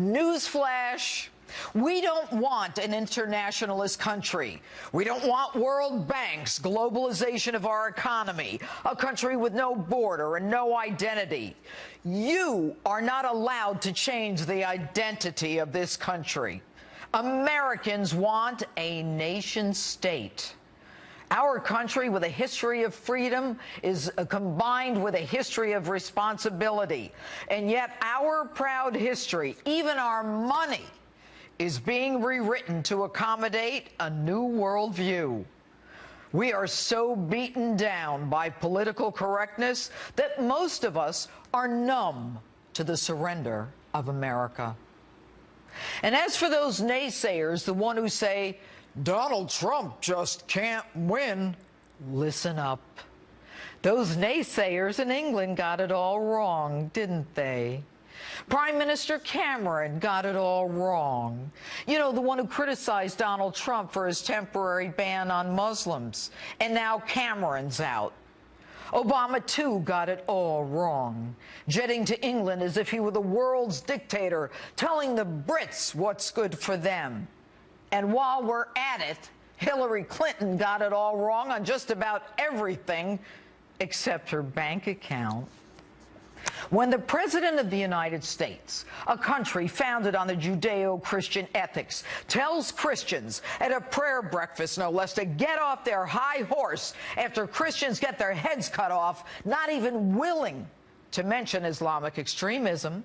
Newsflash. We don't want an internationalist country. We don't want world banks, globalization of our economy, a country with no border and no identity. You are not allowed to change the identity of this country. Americans want a nation state. Our country, with a history of freedom, is combined with a history of responsibility. And yet our proud history, even our money, is being rewritten to accommodate a new worldview. We are so beaten down by political correctness that most of us are numb to the surrender of America. And as for those naysayers, the one who say, Donald Trump just can't win, listen up. Those naysayers in England got it all wrong, didn't they? Prime Minister Cameron got it all wrong. You know, the one who criticized Donald Trump for his temporary ban on Muslims. And now Cameron's out. Obama, too, got it all wrong, jetting to England as if he were the world's dictator, telling the Brits what's good for them. And while we're at it, Hillary Clinton got it all wrong on just about everything except her bank account. When the President of the United States, a country founded on the Judeo-Christian ethics, tells Christians at a prayer breakfast, no less, to get off their high horse after Christians get their heads cut off, not even willing to mention Islamic extremism,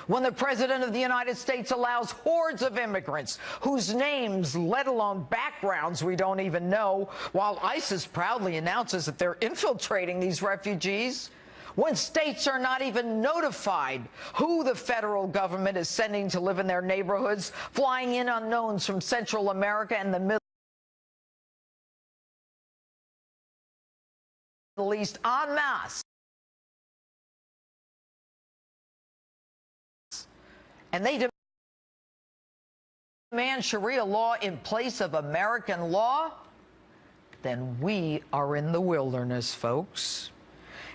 when the President of the United States allows hordes of immigrants whose names, let alone backgrounds, we don't even know, while ISIS proudly announces that they're infiltrating these refugees, when states are not even notified who the federal government is sending to live in their neighborhoods, flying in unknowns from Central America and the Middle East en masse, and they demand Sharia law in place of American law, then we are in the wilderness, folks.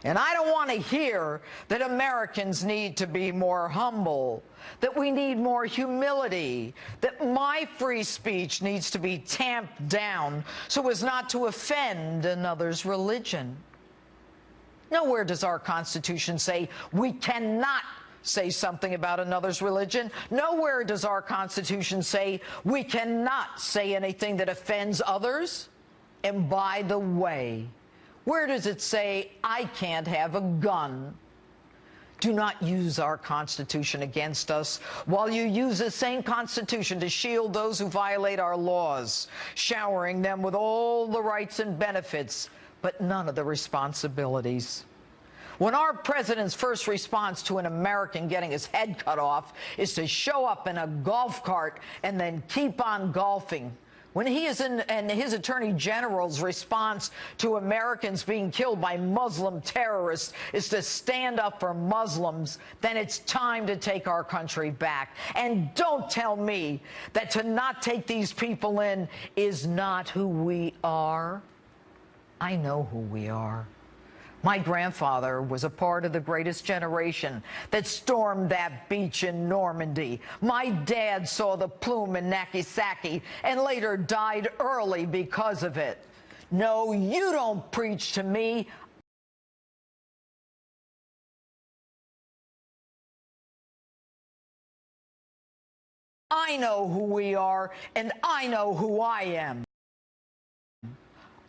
And I don't want to hear that Americans need to be more humble, that we need more humility, that my free speech needs to be tamped down so as not to offend another's religion. Nowhere does our Constitution say we cannot say something about another's religion. Nowhere does our Constitution say we cannot say anything that offends others. And by the way, where does it say I can't have a gun? Do not use our Constitution against us while you use the same Constitution to shield those who violate our laws, showering them with all the rights and benefits, but none of the responsibilities. When our president's first response to an American getting his head cut off is to show up in a golf cart and then keep on golfing, when he is and his attorney general's response to Americans being killed by Muslim terrorists is to stand up for Muslims, then it's time to take our country back. And don't tell me that to not take these people in is not who we are. I know who we are. My grandfather was a part of the greatest generation that stormed that beach in Normandy. My dad saw the plume in Nagasaki and later died early because of it. No, you don't preach to me. I know who we are, and I know who I am.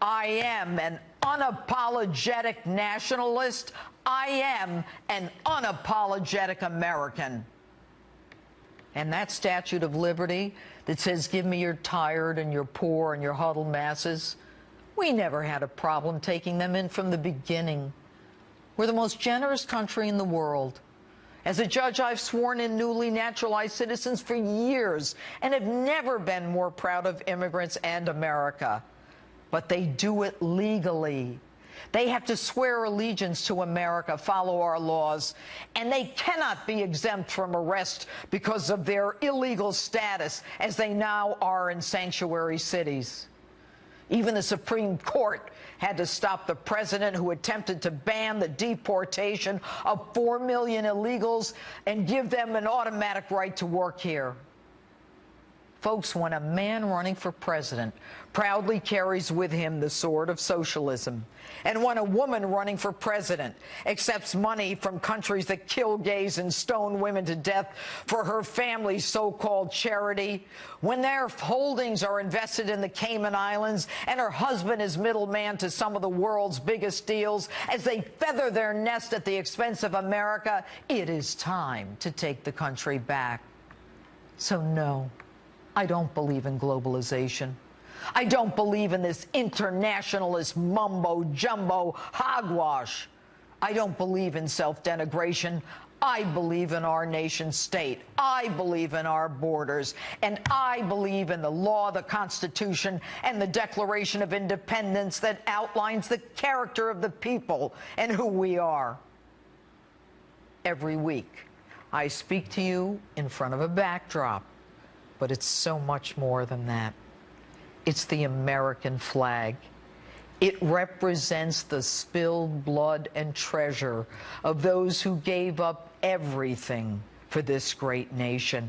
I am an unapologetic nationalist. I am an unapologetic American. And that Statue of Liberty that says, give me your tired and your poor and your huddled masses, we never had a problem taking them in from the beginning. We're the most generous country in the world. As a judge, I've sworn in newly naturalized citizens for years and have never been more proud of immigrants and America. But they do it legally. They have to swear allegiance to America, follow our laws, and they cannot be exempt from arrest because of their illegal status, as they now are in sanctuary cities. Even the Supreme Court had to stop the president who attempted to ban the deportation of 4 million illegals and give them an automatic right to work here. Folks, when a man running for president proudly carries with him the sword of socialism, and when a woman running for president accepts money from countries that kill gays and stone women to death for her family's so-called charity, when their holdings are invested in the Cayman Islands and her husband is middleman to some of the world's biggest deals as they feather their nest at the expense of America, it is time to take the country back. So no, I don't believe in globalization. I don't believe in this internationalist mumbo-jumbo hogwash. I don't believe in self-denigration. I believe in our nation state. I believe in our borders. And I believe in the law, the Constitution, and the Declaration of Independence that outlines the character of the people and who we are. Every week, I speak to you in front of a backdrop. But it's so much more than that. It's the American flag. It represents the spilled blood and treasure of those who gave up everything for this great nation.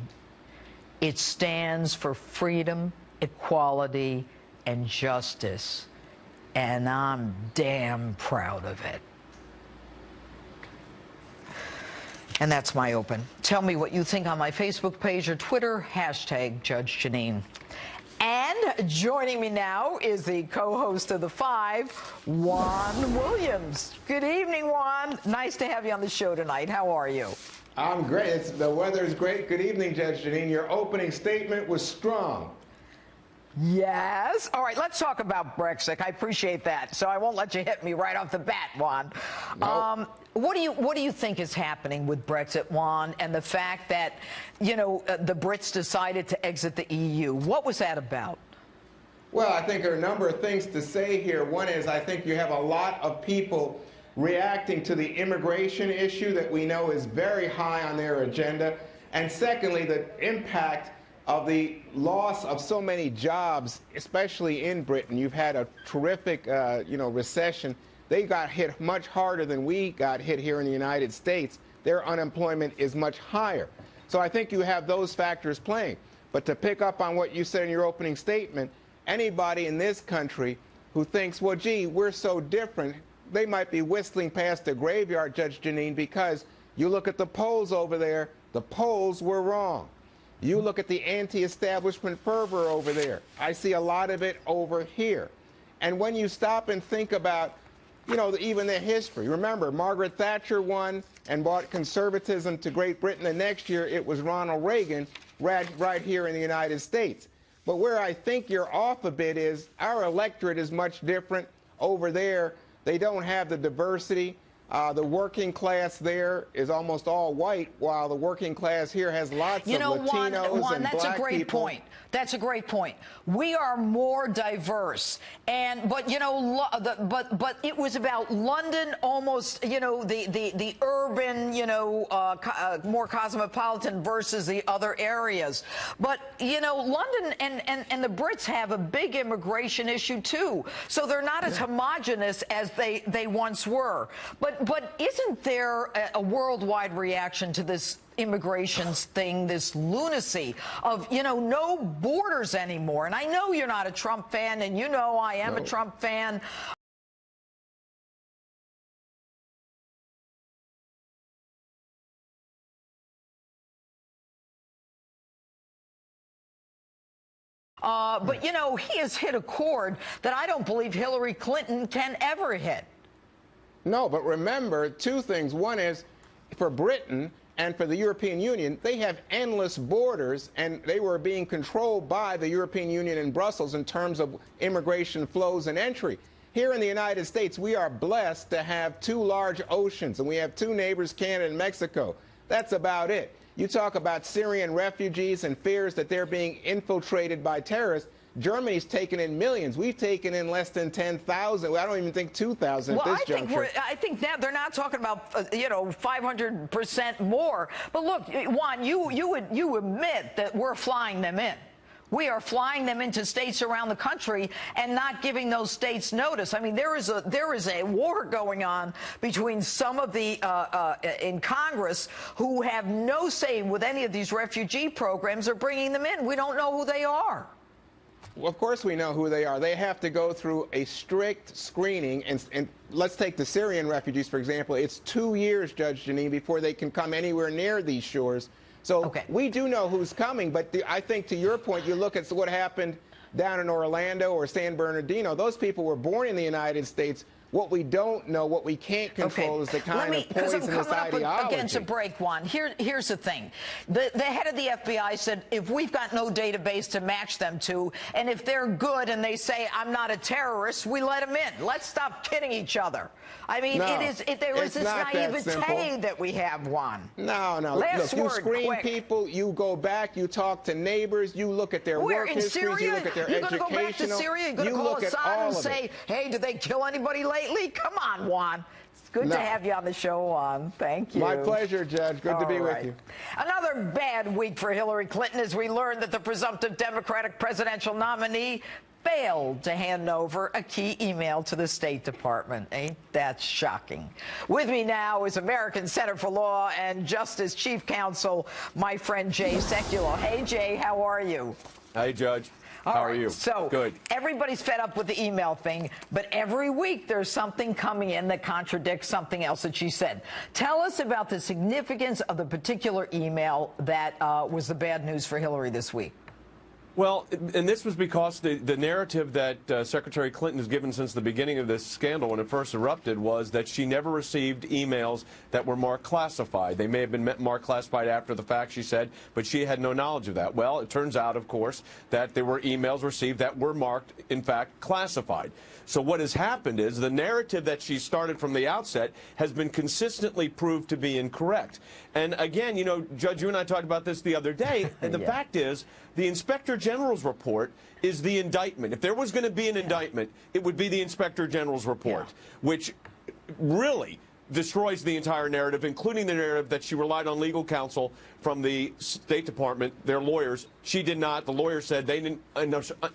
It stands for freedom, equality, and justice. And I'm damn proud of it. And that's my open. Tell me what you think on my Facebook page or Twitter, hashtag Judge Jeanine. And joining me now is the co-host of The Five, Juan Williams. Good evening, Juan. Nice to have you on the show tonight. How are you? I'm great. The weather is great. Good evening, Judge Jeanine. Your opening statement was strong. Yes. All right, let's talk about Brexit. I appreciate that. So I won't let you hit me right off the bat, Juan. No. What do you think is happening with Brexit, Juan, and the fact that, you know, the Brits decided to exit the EU? What was that about? Well, I think there are a number of things to say here. One is I think you have a lot of people reacting to the immigration issue that we know is very high on their agenda. And secondly, the impact of the loss of so many jobs, especially in Britain. You've had a terrific, recession. They got hit much harder than we got hit here in the United States. Their unemployment is much higher. So I think you have those factors playing. But to pick up on what you said in your opening statement, anybody in this country who thinks, well, gee, we're so different, they might be whistling past the graveyard, Judge Jeanine, because you look at the polls over there, the polls were wrong. You look at the anti-establishment fervor over there. I see a lot of it over here. And when you stop and think about, even their history. Remember, Margaret Thatcher won and brought conservatism to Great Britain. The next year, it was Ronald Reagan right here in the United States. But where I think you're off a bit is our electorate is much different. Over there, they don't have the diversity. The working class there is almost all white, while the working class here has lots of Latinos Juan, and that's black a great people. point. That's a great point. We are more diverse, but it was about London, almost the urban, more cosmopolitan versus the other areas. But London and the Brits have a big immigration issue too, so they're not as homogenous as they once were. But isn't there a worldwide reaction to this immigration thing, this lunacy of, no borders anymore? And I know you're not a Trump fan, and I am a Trump fan. But, he has hit a chord that I don't believe Hillary Clinton can ever hit. No, but remember two things. One is, for Britain and for the European Union, they have endless borders, and they were being controlled by the European Union in Brussels in terms of immigration flows and entry. Here in the United States, we are blessed to have two large oceans, and we have two neighbors, Canada and Mexico. That's about it. You talk about Syrian refugees and fears that they're being infiltrated by terrorists. Germany's taken in millions. We've taken in less than 10,000. I don't even think 2,000 at this juncture. I think now they're not talking about 500% more. But look, Juan, you admit that we're flying them in. We are flying them into states around the country and not giving those states notice. I mean, there is a war going on between some of the in Congress who have no say with any of these refugee programs or bringing them in. We don't know who they are. Well, of course we know who they are. They have to go through a strict screening. And let's take the Syrian refugees, for example. It's 2 years, Judge Jeanine, before they can come anywhere near these shores. So we do know who's coming. But I think, to your point, you look at what happened down in Orlando or San Bernardino. Those people were born in the United States. What we don't know, what we can't control is the kind of poisonous ideology. Because I'm coming up against a break, Juan. Here's the thing. The head of the FBI said, if we've got no database to match them to, and if they're good and they say, I'm not a terrorist, we let them in. Let's stop kidding each other. I mean, there is this naivete that we have, Juan. No. Look, you screen people, you go back, you talk to neighbors, you look at their work histories, you look at their educational. You're going to go back to Syria? You're going to call Assad and say, hey, did they kill anybody lately? Come on, Juan. It's good to have you on the show, Juan. Thank you. My pleasure, Judge. Good to be with you. Another bad week for Hillary Clinton as we learned that the presumptive Democratic presidential nominee failed to hand over a key email to the State Department. Ain't that shocking? With me now is American Center for Law and Justice Chief Counsel, my friend Jay Sekulow. Hey, Jay, how are you? Hey, Judge. How are you? So good. Everybody's fed up with the email thing, but every week there's something coming in that contradicts something else that she said. Tell us about the significance of the particular email that was the bad news for Hillary this week. Well, and this was because the narrative that Secretary Clinton has given since the beginning of this scandal when it first erupted was that she never received emails that were marked classified. They may have been marked classified after the fact, she said, but she had no knowledge of that. Well, it turns out, of course, that there were emails received that were marked, in fact, classified. So what has happened is the narrative that she started from the outset has been consistently proved to be incorrect. And again, you know, Judge, you and I talked about this the other day. And the fact is, the Inspector General's report is the indictment. If there was going to be an indictment, it would be the Inspector General's report, which really destroys the entire narrative, including the narrative that she relied on legal counsel from the State Department, their lawyers. She did not. The lawyers said they didn't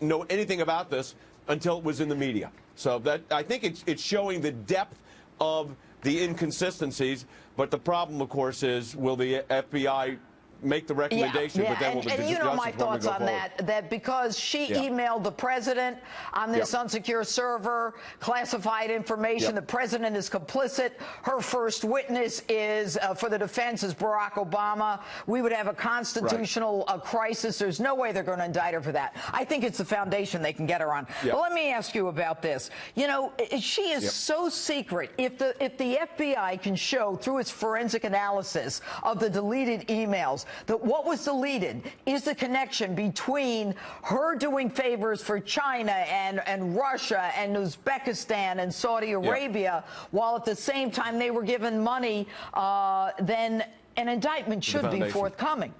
know anything about this until it was in the media. So that, I think it's showing the depth of the inconsistencies. But the problem, of course, is will the FBI make the recommendation, but then will the and you know my thoughts on that because she emailed the president on this unsecure server, classified information. The president is complicit. Her first witness is, for the defense, is Barack Obama. We would have a constitutional crisis. There's no way they're going to indict her for that. I think it's the foundation they can get her on. But let me ask you about this. You know, she is so secret. If the FBI can show through its forensic analysis of the deleted emails that what was deleted is the connection between her doing favors for China and Russia and Uzbekistan and Saudi Arabia, while at the same time they were given money, then an indictment should be forthcoming.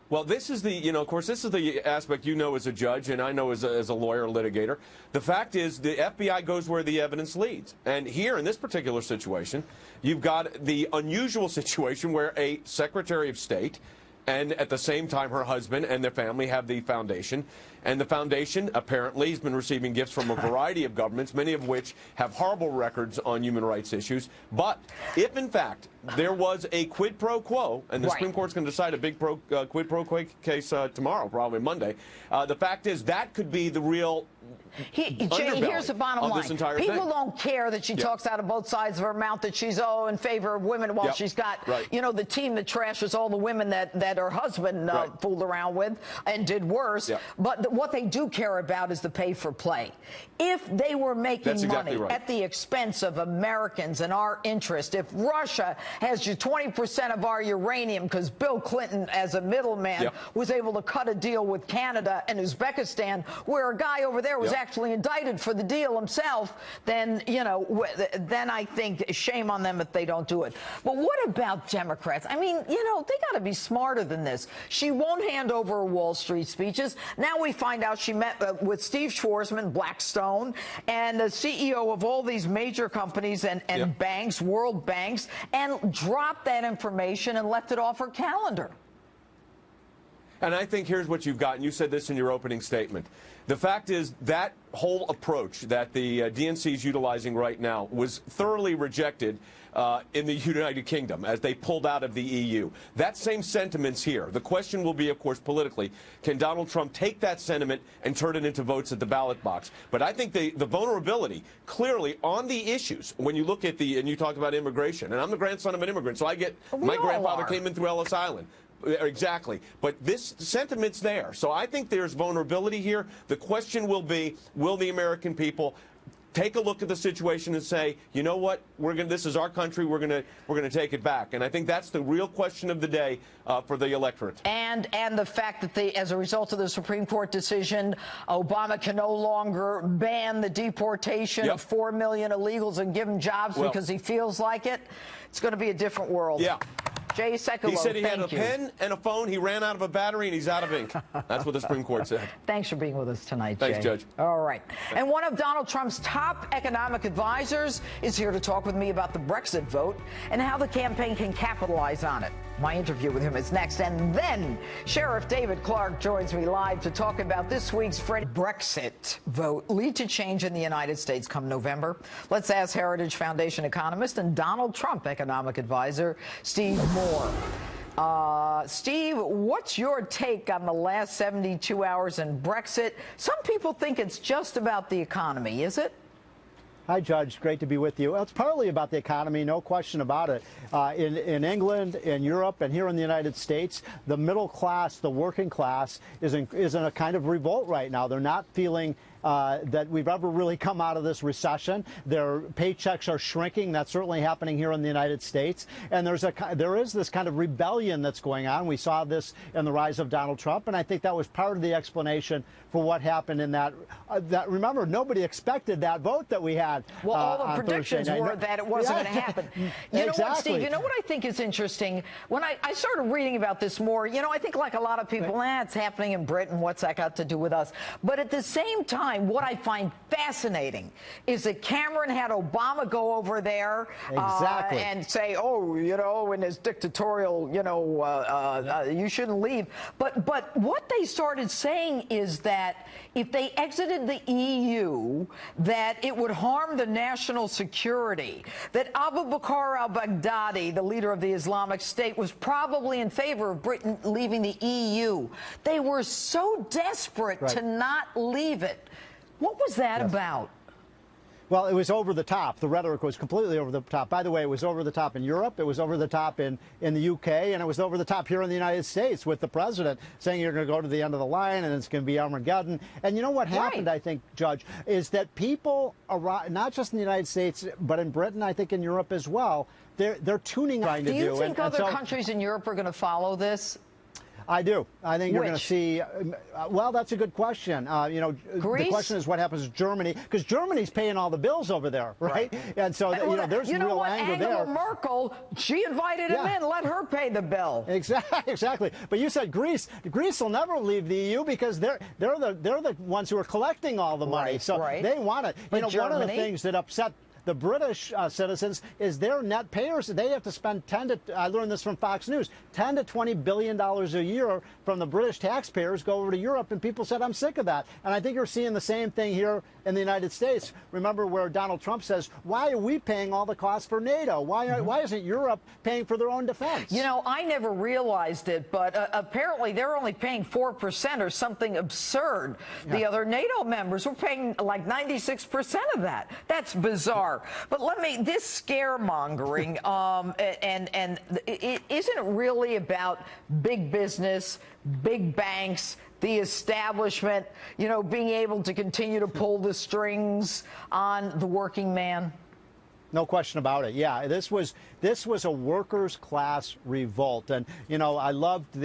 Well, this is the, of course, this is the aspect you know as a judge and I know as a lawyer, litigator. The fact is the FBI goes where the evidence leads. And here in this particular situation, you've got the unusual situation where a Secretary of State and at the same time her husband and their family have the foundation. And the foundation apparently has been receiving gifts from a variety of governments, many of which have horrible records on human rights issues. But if, in fact, there was a quid pro quo, and the Supreme Court's going to decide a big quid pro quo case tomorrow, probably Monday, the fact is that could be the real Jay, here's the bottom line. People don't care that she talks out of both sides of her mouth that she's in favor of women while she's got, the team that trashes all the women that her husband fooled around with and did worse. But what they do care about is the pay for play. If they were making money at the expense of Americans and our interest, if Russia has 20% of our uranium because Bill Clinton, as a middleman, was able to cut a deal with Canada and Uzbekistan, where a guy over there was actually indicted for the deal himself, then, then I think shame on them if they don't do it. But what about Democrats? I mean, they got to be smarter than this. She won't hand over her Wall Street speeches. Now we find out she met with Steve Schwarzman, Blackstone, and the CEO of all these major companies and banks, world banks, and dropped that information and left it off her calendar. And I think here's what you've got, and you said this in your opening statement. The fact is that whole approach that the DNC is utilizing right now was thoroughly rejected in the United Kingdom as they pulled out of the EU. That same sentiment's here. The question will be, of course, politically, can Donald Trump take that sentiment and turn it into votes at the ballot box? But I think the vulnerability, clearly, on the issues, when you look at and you talk about immigration, and I'm the grandson of an immigrant, so my grandfather came in through Ellis Island. Exactly. But this sentiment's there. So I think there's vulnerability here. The question will be, will the American people take a look at the situation and say, you know what, this is our country, we're gonna take it back? And I think that's the real question of the day for the electorate. And the fact that as a result of the Supreme Court decision, Obama can no longer ban the deportation of 4 million illegals and give them jobs because he feels like it. It's going to be a different world. Yeah. Jay Sekulow, he said he had a pen and a phone. He ran out of a battery, and he's out of ink. That's what the Supreme Court said. Thanks for being with us tonight, Jay. Thanks, Judge. All right. And one of Donald Trump's top economic advisors is here to talk with me about the Brexit vote and how the campaign can capitalize on it. My interview with him is next. And then Sheriff David Clark joins me live to talk about this week's Brexit vote lead to change in the United States come November. Let's ask Heritage Foundation economist and Donald Trump economic advisor Steve Moore. Steve, what's your take on the last 72 hours in Brexit? Some people think it's just about the economy. Is it? Hi, Judge. Great to be with you. Well, it's partly about the economy, no question about it. In England, in Europe, and here in the United States, the middle class, the working class, is in a kind of revolt right now. They're not feeling that we've ever really come out of this recession. Their paychecks are shrinking. That's certainly happening here in the United States. And there is this kind of rebellion that's going on. We saw this in the rise of Donald Trump, and I think that was part of the explanation for what happened in that. Remember, nobody expected that vote that we had. Well, all the predictions were that it wasn't going to happen. You know what, Steve? You know what I think is interesting? When I started reading about this more, I think like a lot of people, it's happening in Britain. What's that got to do with us? But at the same time, what I find fascinating is that Cameron had Obama go over there and say, in his dictatorial, you shouldn't leave. But what they started saying is that if they exited the EU, that it would harm the national security, that Abu Bakr al-Baghdadi, the leader of the Islamic State, was probably in favor of Britain leaving the EU. They were so desperate to not leave it. What was that about? Well, it was over the top. The rhetoric was completely over the top. By the way, it was over the top in Europe, it was over the top in the UK, and it was over the top here in the United States with the president saying you're going to go to the end of the line and it's going to be Armageddon. And you know what happened, I think, Judge, is that people, not just in the United States, but in Britain, I think in Europe as well, they're tuning on to do. Do you think other countries in Europe are going to follow this? I do. I think you're going to see. Well, that's a good question. Greece? The question is what happens to Germany, because Germany's paying all the bills over there, right? And so there's real anger there. Angela Merkel, she invited him in. Let her pay the bill. Exactly. But you said Greece. Greece will never leave the EU because they're the ones who are collecting all the money. So they want it. But one of the things that upset the British citizens is their net payers. They have to spend I learned this from Fox News, $10 to $20 billion a year from the British taxpayers go over to Europe, and people said, I'm sick of that. And I think you're seeing the same thing here in the United States. Remember where Donald Trump says, why are we paying all the costs for NATO? Why isn't Europe paying for their own defense? I never realized it, but apparently they're only paying 4% or something absurd. The other NATO members were paying like 96% of that. That's bizarre. But this scaremongering, and it isn't really about big business, big banks, the establishment, being able to continue to pull the strings on the working man. No question about it. Yeah, this was a workers' class revolt, and I loved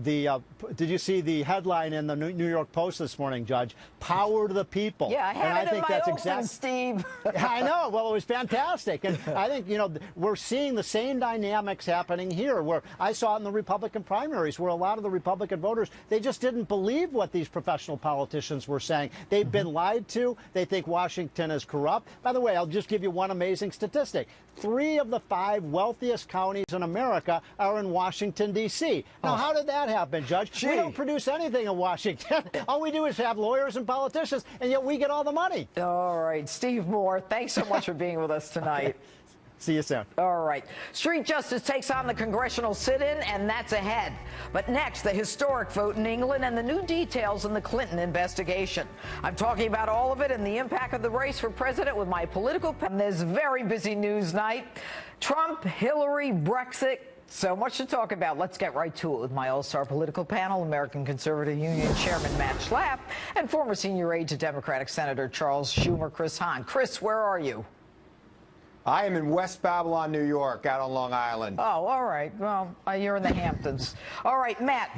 did you see the headline in the New York Post this morning, Judge? Power to the people. Yeah, I had it in my open, Steve. I know. Well, it was fantastic. And I think, we're seeing the same dynamics happening here, where I saw it in the Republican primaries, where a lot of the Republican voters, they just didn't believe what these professional politicians were saying. They've been lied to. They think Washington is corrupt. By the way, I'll just give you one amazing statistic. 3 of the 5 wealthiest counties in America are in Washington, D.C. Now, how did that that happen, Judge? We don't produce anything in Washington. All we do is have lawyers and politicians, and yet we get all the money. All right, Steve Moore, thanks so much for being with us tonight. See you soon. All right. Street Justice takes on the congressional sit-in, and that's ahead. But next, the historic vote in England and the new details in the Clinton investigation. I'm talking about all of it and the impact of the race for president with my political pen. This very busy news night. Trump, Hillary, Brexit. So much to talk about. Let's get right to it with my all-star political panel, American Conservative Union Chairman Matt Schlapp and former senior aide to Democratic Senator Charles Schumer, Chris Hahn. Chris, where are you? I am in West Babylon, New York, out on Long Island. Oh, all right. Well, you're in the Hamptons. All right, Matt,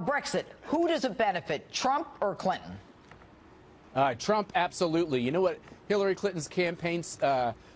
Brexit, who does it benefit, Trump or Clinton? Trump, absolutely. You know what Hillary Clinton's campaign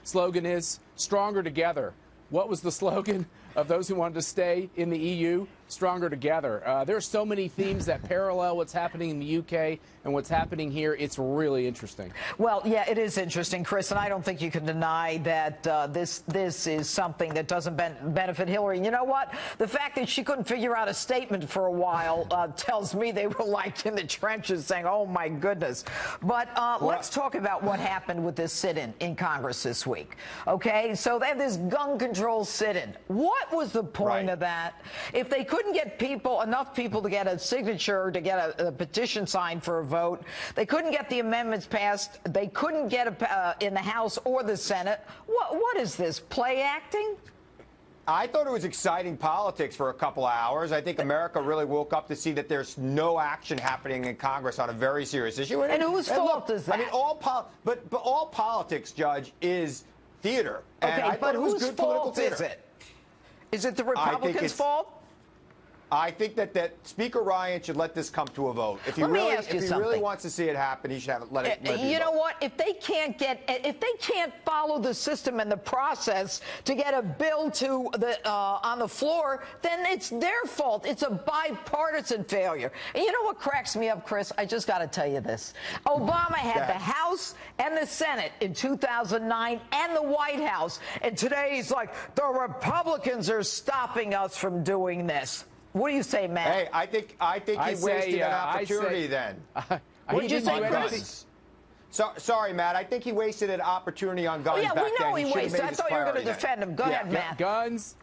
slogan is? Stronger together. What was the slogan of those who wanted to stay in the EU? Stronger together. There are so many themes that parallel what's happening in the UK and what's happening here. It's really interesting. Well, yeah, it is interesting, Chris, and I don't think you can deny that this is something that doesn't benefit Hillary. And you know what? The fact that she couldn't figure out a statement for a while tells me they were like in the trenches saying, oh, my goodness. But let's talk about what happened with this sit-in in Congress this week. Okay, so they have this gun control sit-in. What was the point of that? If they couldn't get enough people to get a signature, to get a petition signed for a vote, they couldn't get the amendments passed, they couldn't get in the House or the Senate. What is this, play acting? I thought it was exciting politics for a couple of hours. I think America really woke up to see that there's no action happening in Congress on a very serious issue. And whose fault is that? I mean, all politics, Judge, is theater. Okay, but whose fault is it? Is it the Republicans' fault? I think that Speaker Ryan should let this come to a vote. If he really wants to see it happen, he should let it. You know what? If they can't follow the system and the process to get a bill to on the floor, then it's their fault. It's a bipartisan failure. And you know what cracks me up, Chris? I just got to tell you this. Obama had the House and the Senate in 2009 and the White House, and today he's like, the Republicans are stopping us from doing this. What do you say, Matt? Hey, I think he wasted an opportunity then. What did you say, Chris? Sorry, Matt. I think he wasted an opportunity on guns back then. Yeah, we know he wasted. I thought you were going to defend him. Go ahead, Matt. Guns.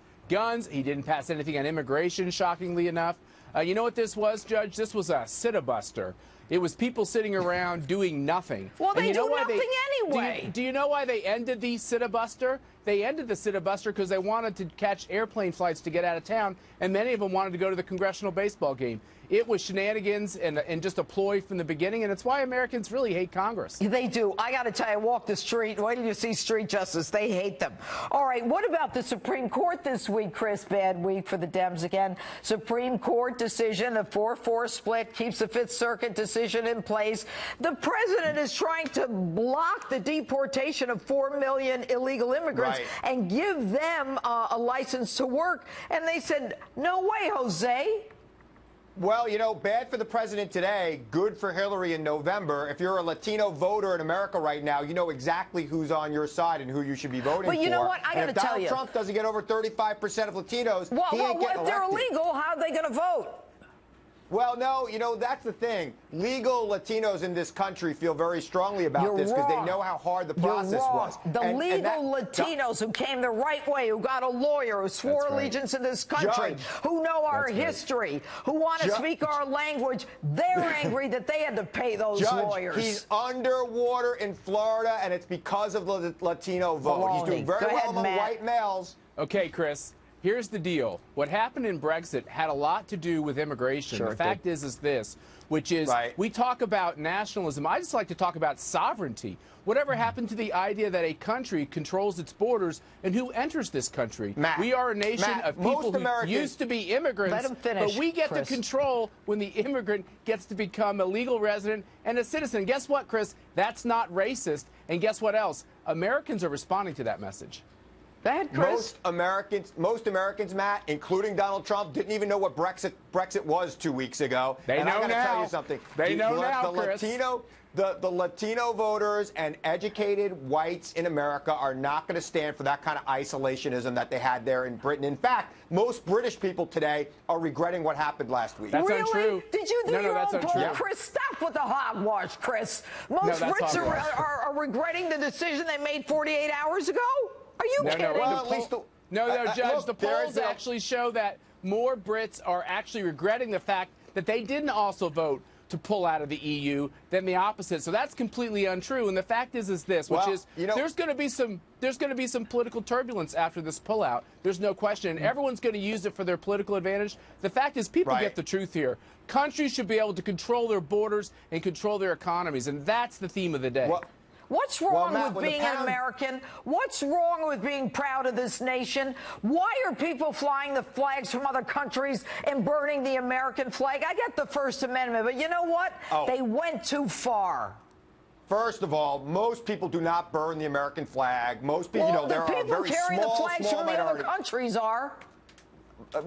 He didn't pass anything on immigration, shockingly enough. You know what this was, Judge? This was a sit-a-buster. It was people sitting around doing nothing. Well, they do nothing anyway. Do you know why they ended the sit-a-buster? They ended the sit-a-buster because they wanted to catch airplane flights to get out of town, and many of them wanted to go to the congressional baseball game. It was shenanigans and just a ploy from the beginning, and it's why Americans really hate Congress. They do. I got to tell you, walk the street. Wait till you see Street Justice. They hate them. All right, what about the Supreme Court this week, Chris? Bad week for the Dems again. Supreme Court decision, the 4-4 split, keeps the Fifth Circuit decision in place. The president is trying to block the deportation of 4 million illegal immigrants and give them a license to work. And they said, no way, Jose. Well, you know, bad for the president today, good for Hillary in November. If you're a Latino voter in America right now, you know exactly who's on your side and who you should be voting for. But you know what? I got to tell you. If Donald Trump doesn't get over 35% of Latinos, well, he ain't getting if they're elected. illegal, how are they going to vote? Well, no, you know, that's the thing. Legal Latinos in this country feel very strongly about this because they know how hard the process was. The legal Latinos who came the right way, who got a lawyer, who swore allegiance in this country, who know our history, who want to speak our language, they're angry that they had to pay those lawyers. He's underwater in Florida, and it's because of the Latino vote. He's doing very well among white males. Okay, Chris. Here's the deal. What happened in Brexit had a lot to do with immigration. Sure, the fact is this, which is we talk about nationalism. I just like to talk about sovereignty. Whatever happened to the idea that a country controls its borders and who enters this country? Matt, we are a nation of people who used to be immigrants, let him finish, but we get to control when the immigrant gets to become a legal resident and a citizen. Guess what, Chris? That's not racist. And guess what else? Americans are responding to that message. Go ahead, Chris. Most Americans, Matt, including Donald Trump, didn't even know what Brexit was 2 weeks ago. They know I got to now. tell you something. They know now, Chris. The Latino voters and educated whites in America are not going to stand for that kind of isolationism that they had there in Britain. In fact, most British people today are regretting what happened last week. That's really? untrue. Did you do your that's own poll, untrue. Chris? Stop with the hogwash, Chris. Most Brits are regretting the decision they made 48 hours ago? Are you kidding? Well, at least Judge, look, the polls actually show that more Brits are actually regretting the fact that they didn't also vote to pull out of the EU than the opposite. So that's completely untrue. And the fact is this, which is there's going to be some political turbulence after this pullout. There's no question. And everyone's going to use it for their political advantage. The fact is people get the truth here. Countries should be able to control their borders and control their economies. And that's the theme of the day. What's wrong with being an American? What's wrong with being proud of this nation? Why are people flying the flags from other countries and burning the American flag? I get the First Amendment, but you know what? They went too far. First of all, most people do not burn the American flag. Most people, well, there the people are very carrying small, the flags small from the minority. other countries are.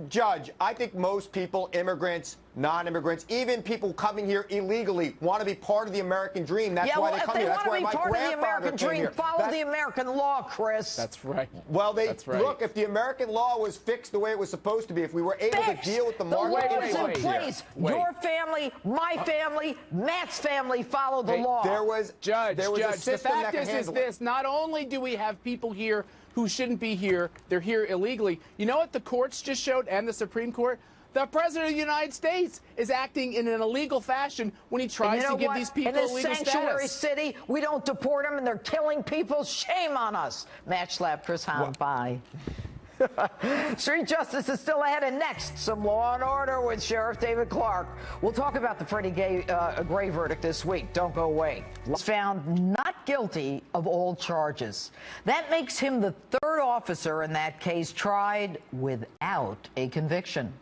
Judge, I think most people, immigrants, non-immigrants, even people coming here illegally, want to be part of the American dream. That's why they come here. That's why my grandfather came here. If they want to be part of the American dream, follow the American law, Chris. That's right. Well, look, if the American law was fixed the way it was supposed to be, if we were able to deal with the market in place. Your family, my family, Matt's family follow the law. There was Judge, a system the fact is this. Not only do we have people here who shouldn't be here, they're here illegally. You know what the courts just showed, and the Supreme Court? The President of the United States is acting in an illegal fashion when he tries to give these people illegal status. In a sanctuary city, we don't deport them, and they're killing people. Shame on us. Match slap, Chris Hahn. Bye. Street justice is still ahead, and next, some Law and Order with Sheriff David Clark. We'll talk about the Freddie Gray verdict this week. Don't go away. Found not guilty of all charges. That makes him the third officer in that case tried without a conviction.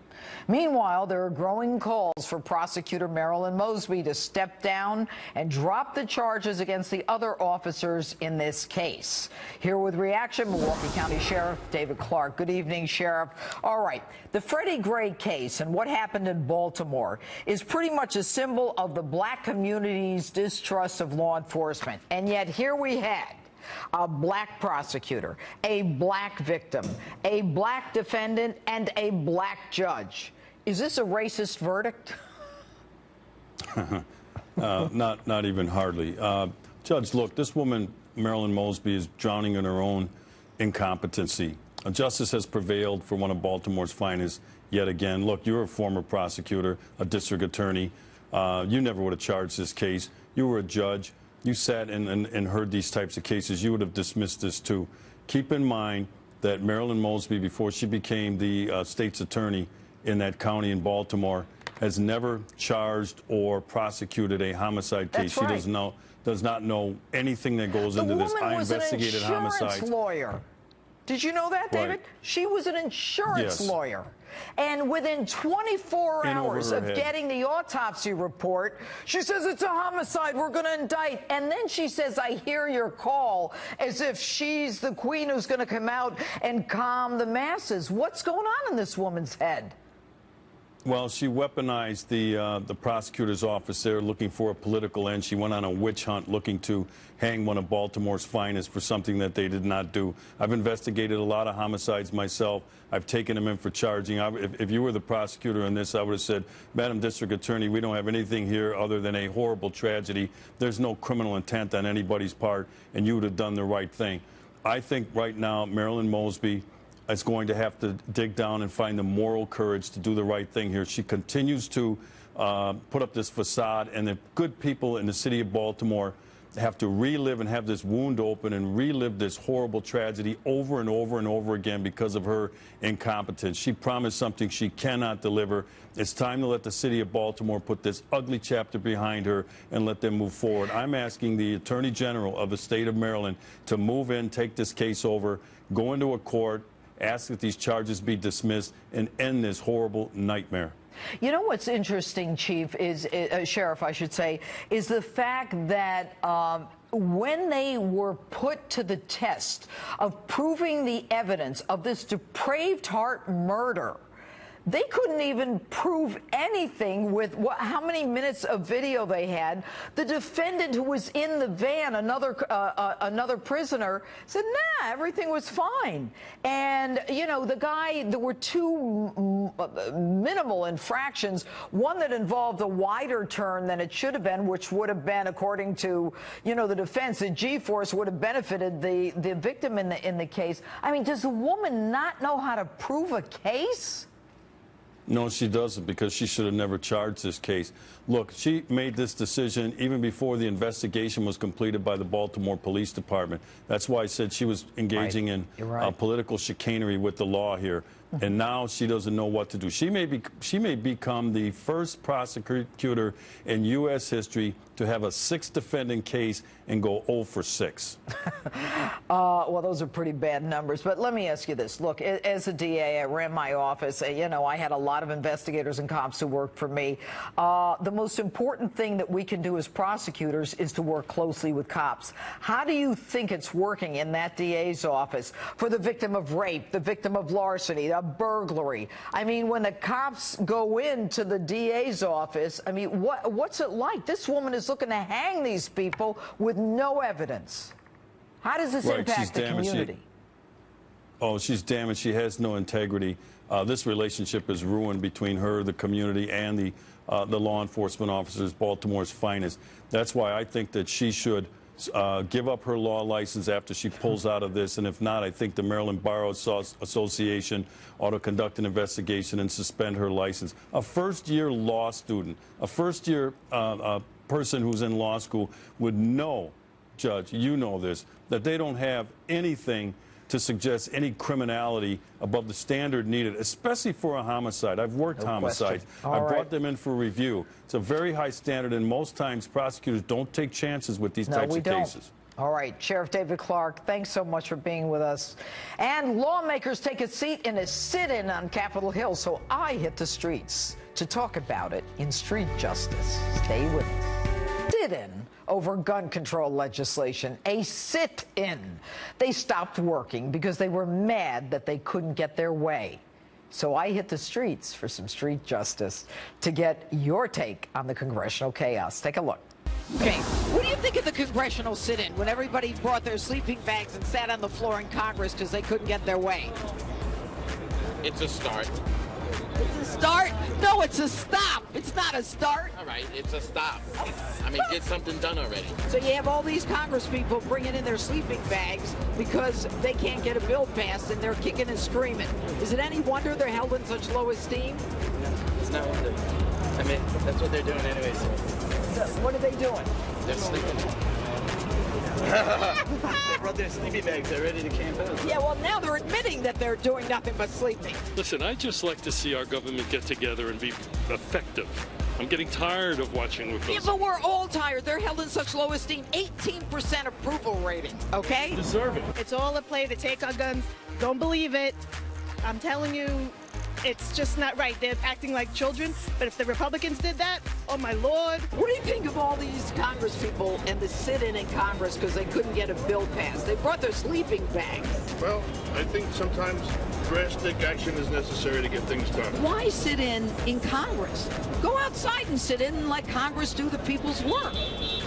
Meanwhile, there are growing calls for prosecutor Marilyn Mosby to step down and drop the charges against the other officers in this case. Here with reaction, Milwaukee County Sheriff David Clark. Good evening, Sheriff. All right, the Freddie Gray case and what happened in Baltimore is pretty much a symbol of the black community's distrust of law enforcement. And yet here we had a black prosecutor, a black victim, a black defendant, and a black judge. Is this a racist verdict? Not even hardly. Judge, look, this woman, Marilyn Mosby, is drowning in her own incompetency. Justice has prevailed for one of Baltimore's finest yet again. Look, you're a former prosecutor, a district attorney. You never would have charged this case. You were a judge. You sat and heard these types of cases. You would have dismissed this too. Keep in mind that Marilyn Mosby, before she became the state's attorney in that county in Baltimore, has never charged or prosecuted a homicide case. That's right. She does not know anything that goes into this. I investigated homicides. The woman was an insurance lawyer. Did you know that, David? Right. She was an insurance lawyer. And within 24 hours of getting the autopsy report, she says, it's a homicide, we're going to indict. And then she says, I hear your call, as if she's the queen who's going to come out and calm the masses. What's going on in this woman's head? Well, she weaponized the prosecutor's office there looking for a political end. She went on a witch hunt looking to hang one of Baltimore's finest for something that they did not do. I've investigated a lot of homicides myself. I've taken them in for charging. If you were the prosecutor in this, I would have said, Madam District Attorney, we don't have anything here other than a horrible tragedy. There's no criminal intent on anybody's part, and you would have done the right thing. I think right now, Marilyn Mosby is going to have to dig down and find the moral courage to do the right thing here. She continues to put up this facade, and the good people in the city of Baltimore have to relive and have this wound open and relive this horrible tragedy over and over and over again because of her incompetence. She promised something she cannot deliver. It's time to let the city of Baltimore put this ugly chapter behind her and let them move forward. I'm asking the Attorney General of the state of Maryland to move in, take this case over, go into a court, ask that these charges be dismissed, and end this horrible nightmare. You know what's interesting, Chief, is Sheriff, I should say, is the fact that when they were put to the test of proving the evidence of this depraved heart murder, they couldn't even prove anything with how many minutes of video they had. The defendant who was in the van, another prisoner, said, nah, everything was fine. And, you know, the guy, there were two minimal infractions, one that involved a wider turn than it should have been, which would have been, according to, you know, the defense, the G-force would have benefited the victim in the case. I mean, does the woman not know how to prove a case? No, she doesn't, because she should have never charged this case. Look, she made this decision even before the investigation was completed by the Baltimore Police Department. That's why I said she was engaging in political chicanery with the law here. And now she doesn't know what to do. She may become the first prosecutor in U.S. history to have a 6-defendant case and go 0 for 6. Well, those are pretty bad numbers. But let me ask you this. Look, as a DA, I ran my office. You know, I had a lot of investigators and cops who worked for me. The most important thing that we can do as prosecutors is to work closely with cops. How do you think it's working in that DA's office for the victim of rape, the victim of larceny, a burglary? I mean, when the cops go into the DA's office, I mean, what's it like? This woman is looking to hang these people with no evidence. How does this impact the community? She's damaged. She has no integrity. This relationship is ruined between her, the community, and the law enforcement officers, Baltimore's finest. That's why I think that she should give up her law license after she pulls out of this. And if not, I think the Maryland Bar Association ought to conduct an investigation and suspend her license. A first-year law student, a first-year person who's in law school would know, Judge, you know this, that they don't have anything to suggest any criminality above the standard needed, especially for a homicide. I've worked homicides. I brought them in for review. It's a very high standard, and most times prosecutors don't take chances with these types of cases. All right, Sheriff David Clark, thanks so much for being with us. And lawmakers take a seat in a sit-in on Capitol Hill, so I hit the streets to talk about it in Street Justice. Stay with us. Sit-in over gun control legislation, a sit-in. They stopped working because they were mad that they couldn't get their way. So I hit the streets for some street justice to get your take on the congressional chaos. Take a look. Okay, what do you think of the congressional sit-in when everybody brought their sleeping bags and sat on the floor in Congress because they couldn't get their way? It's a start. It's a start? No, it's a stop. It's not a start. All right, it's a stop. I mean, get something done already. So you have all these Congress people bringing in their sleeping bags because they can't get a bill passed and they're kicking and screaming. Is it any wonder they're held in such low esteem? It's not wonder. I mean, that's what they're doing anyways. So what are they doing? They're sleeping. They brought their sleeping bags. They're ready to camp out. Yeah, well, now they're admitting that they're doing nothing but sleeping. Listen, I just like to see our government get together and be effective. I'm getting tired of watching what goes on. Yeah, but we're all tired. They're held in such low esteem. 18% approval rating, okay? Deserve it. It's all a play to take our guns. Don't believe it. I'm telling you, it's just not right. They're acting like children, but if the Republicans did that, oh my Lord. What do you think of all these Congress people and the sit-in in Congress because they couldn't get a bill passed? They brought their sleeping bags. Well, I think sometimes drastic action is necessary to get things done. Why sit in Congress? Go outside and sit in and let Congress do the people's work.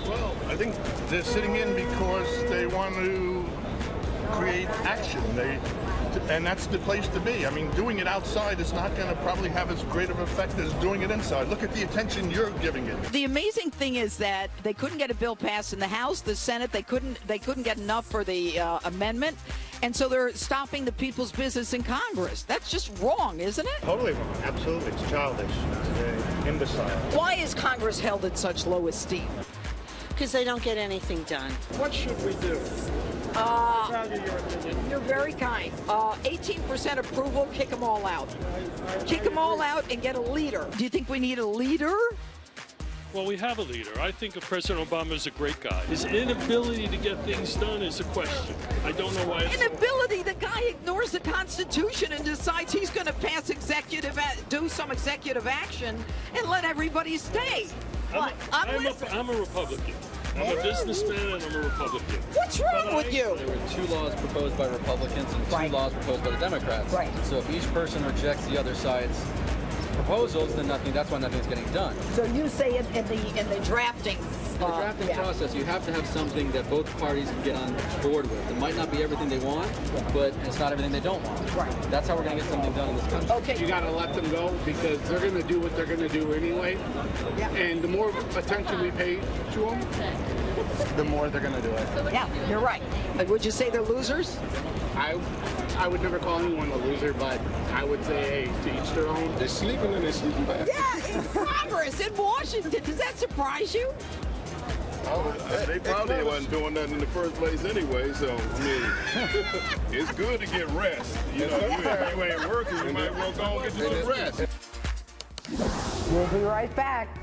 Well, I think they're sitting in because they want to create action. And that's the place to be. I mean, doing it outside is not going to probably have as great of an effect as doing it inside. Look at the attention you're giving it. The amazing thing is that they couldn't get a bill passed in the House, the Senate. They couldn't get enough for the amendment, and so they're stopping the people's business in Congress. That's just wrong, isn't it? Totally wrong. Absolutely, it's childish. It's imbecile. Why is Congress held in such low esteem? Because they don't get anything done. What should we do? You're very kind. 18% approval, kick them all out. Kick them all out and get a leader. Do you think we need a leader? Well, we have a leader. I think President Obama is a great guy. His inability to get things done is a question. I don't know why. Inability? The guy ignores the Constitution and decides he's going to do some executive action and let everybody stay. I'm a Republican. I'm a businessman and I'm a Republican. What's wrong with you? There were 2 laws proposed by Republicans and 2 laws proposed by the Democrats. Right. So if each person rejects the other side's proposals, then that's why nothing's getting done. So you say in the drafting. In the drafting process, you have to have something that both parties can get on board with. It might not be everything they want, but it's not everything they don't want. Right. That's how we're going to get something done in this country. Okay. You got to let them go because they're going to do what they're going to do anyway. Yeah. And the more attention we pay to them, the more they're going to do it. Yeah, you're right. Would you say they're losers? I would never call anyone a loser, but I would say, hey, to each their own. They're sleeping and they're sleeping bad. Yeah, in Congress, in Washington. Does that surprise you? They probably wasn't doing nothing in the first place anyway, so, I mean, it's good to get rest. You know, if you ain't working, you might well go and get you some rest. We'll be right back.